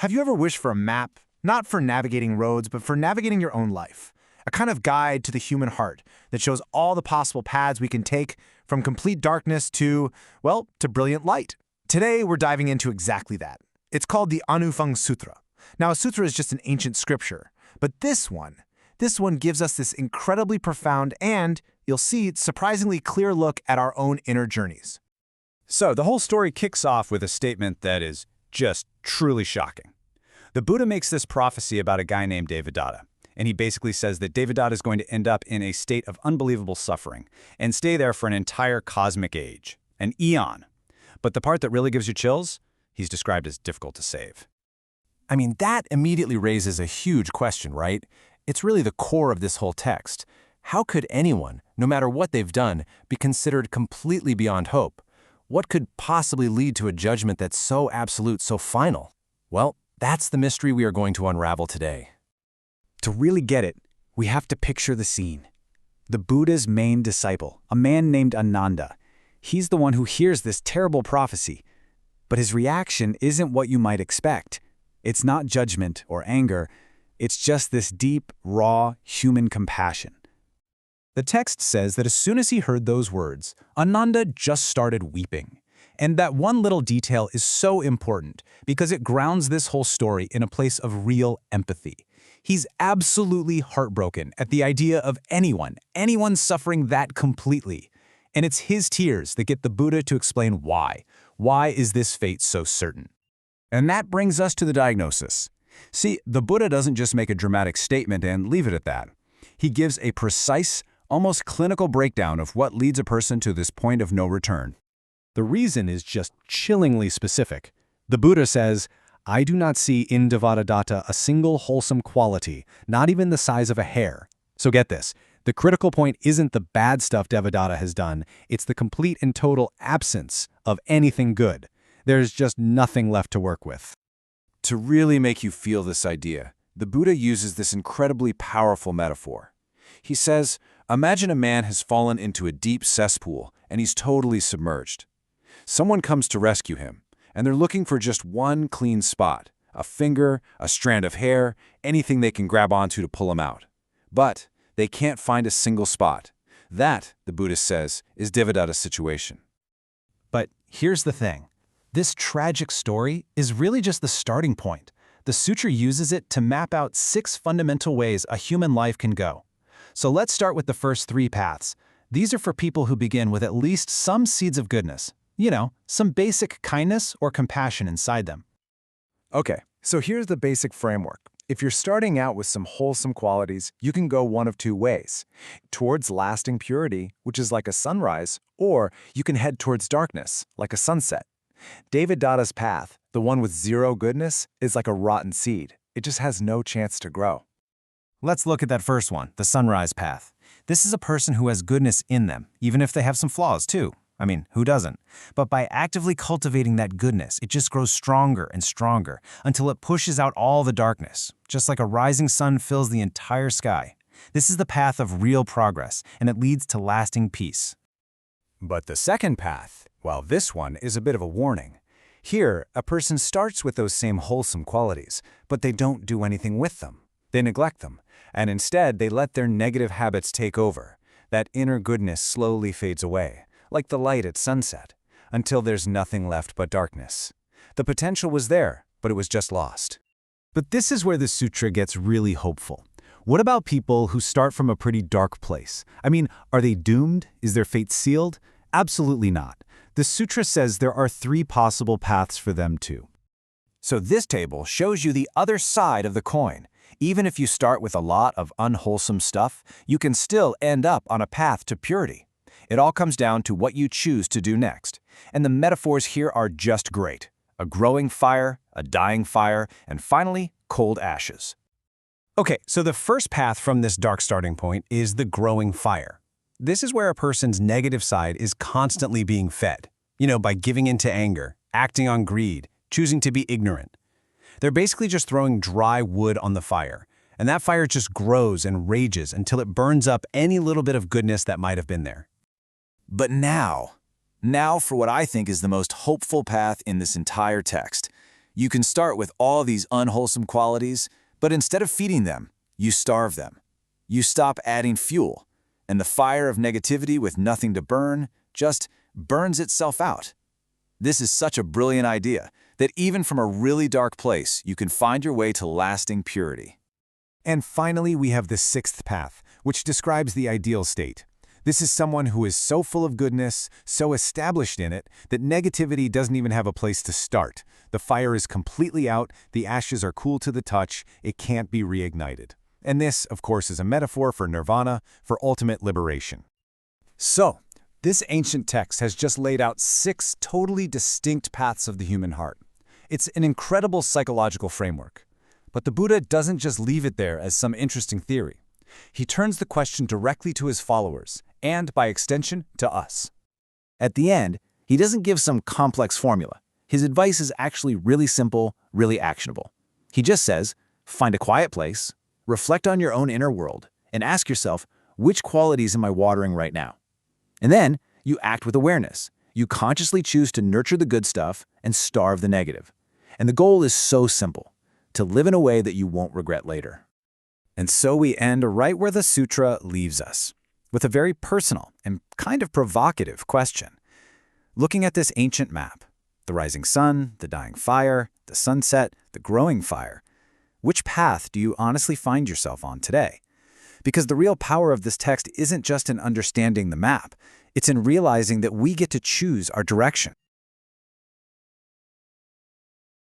Have you ever wished for a map, not for navigating roads, but for navigating your own life? A kind of guide to the human heart that shows all the possible paths we can take from complete darkness to, well, to brilliant light. Today, we're diving into exactly that. It's called the Anoufeng Sutra. Now, a sutra is just an ancient scripture, but this one gives us this incredibly profound and, you'll see, surprisingly clear look at our own inner journeys. So, the whole story kicks off with a statement that is just truly shocking. The Buddha makes this prophecy about a guy named Devadatta, and he basically says that Devadatta is going to end up in a state of unbelievable suffering and stay there for an entire cosmic age, an eon. But the part that really gives you chills, he's described as difficult to save. I mean, that immediately raises a huge question, right? It's really the core of this whole text. How could anyone, no matter what they've done, be considered completely beyond hope? What could possibly lead to a judgment that's so absolute, so final? Well, that's the mystery we are going to unravel today. To really get it, we have to picture the scene. The Buddha's main disciple, a man named Ānanda, he's the one who hears this terrible prophecy. But his reaction isn't what you might expect. It's not judgment or anger. It's just this deep, raw, human compassion. The text says that as soon as he heard those words, Ānanda just started weeping. And that one little detail is so important because it grounds this whole story in a place of real empathy. He's absolutely heartbroken at the idea of anyone suffering that completely. And it's his tears that get the Buddha to explain why. Why is this fate so certain? And that brings us to the diagnosis. See, the Buddha doesn't just make a dramatic statement and leave it at that. He gives a precise, almost clinical breakdown of what leads a person to this point of no return. The reason is just chillingly specific. The Buddha says, "I do not see in Devadatta a single wholesome quality, not even the size of a hair." So get this, the critical point isn't the bad stuff Devadatta has done, it's the complete and total absence of anything good. There's just nothing left to work with. To really make you feel this idea, the Buddha uses this incredibly powerful metaphor. He says, imagine a man has fallen into a deep cesspool and he's totally submerged. Someone comes to rescue him, and they're looking for just one clean spot, a finger, a strand of hair, anything they can grab onto to pull him out. But they can't find a single spot. That, the Buddhist says, is Devadatta's situation. But here's the thing. This tragic story is really just the starting point. The sutra uses it to map out 6 fundamental ways a human life can go. So let's start with the first 3 paths. These are for people who begin with at least some seeds of goodness. You know, some basic kindness or compassion inside them. Okay, so here's the basic framework. If you're starting out with some wholesome qualities, you can go one of 2 ways. Towards lasting purity, which is like a sunrise, or you can head towards darkness, like a sunset. Devadatta's path, the one with 0 goodness, is like a rotten seed. It just has no chance to grow. Let's look at that first one, the sunrise path. This is a person who has goodness in them, even if they have some flaws too. I mean, who doesn't? But by actively cultivating that goodness, it just grows stronger and stronger until it pushes out all the darkness, just like a rising sun fills the entire sky. This is the path of real progress, and it leads to lasting peace. But the second path, well, this one is a bit of a warning. Here, a person starts with those same wholesome qualities, but they don't do anything with them. They neglect them, and instead they let their negative habits take over. That inner goodness slowly fades away, like the light at sunset, until there's nothing left but darkness. The potential was there, but it was just lost. But this is where the sutra gets really hopeful. What about people who start from a pretty dark place? I mean, are they doomed? Is their fate sealed? Absolutely not. The sutra says there are 3 possible paths for them too. So this table shows you the other side of the coin. Even if you start with a lot of unwholesome stuff, you can still end up on a path to purity. It all comes down to what you choose to do next. And the metaphors here are just great. A growing fire, a dying fire, and finally, cold ashes. Okay, so the first path from this dark starting point is the growing fire. This is where a person's negative side is constantly being fed. You know, by giving in to anger, acting on greed, choosing to be ignorant. They're basically just throwing dry wood on the fire. And that fire just grows and rages until it burns up any little bit of goodness that might have been there. But now for what I think is the most hopeful path in this entire text. You can start with all these unwholesome qualities, but instead of feeding them, you starve them. You stop adding fuel, and the fire of negativity with nothing to burn just burns itself out. This is such a brilliant idea that even from a really dark place, you can find your way to lasting purity. And finally, we have the sixth path, which describes the ideal state. This is someone who is so full of goodness, so established in it, that negativity doesn't even have a place to start. The fire is completely out, the ashes are cool to the touch, it can't be reignited. And this, of course, is a metaphor for nirvana, for ultimate liberation. So, this ancient text has just laid out 6 totally distinct paths of the human heart. It's an incredible psychological framework. But the Buddha doesn't just leave it there as some interesting theory. He turns the question directly to his followers, and by extension, to us. At the end, he doesn't give some complex formula. His advice is actually really simple, really actionable. He just says, find a quiet place, reflect on your own inner world, and ask yourself, which qualities am I watering right now? And then, you act with awareness. You consciously choose to nurture the good stuff and starve the negative. And the goal is so simple, to live in a way that you won't regret later. And so we end right where the sutra leaves us, with a very personal and kind of provocative question. Looking at this ancient map, the rising sun, the dying fire, the sunset, the growing fire, which path do you honestly find yourself on today? Because the real power of this text isn't just in understanding the map, it's in realizing that we get to choose our direction.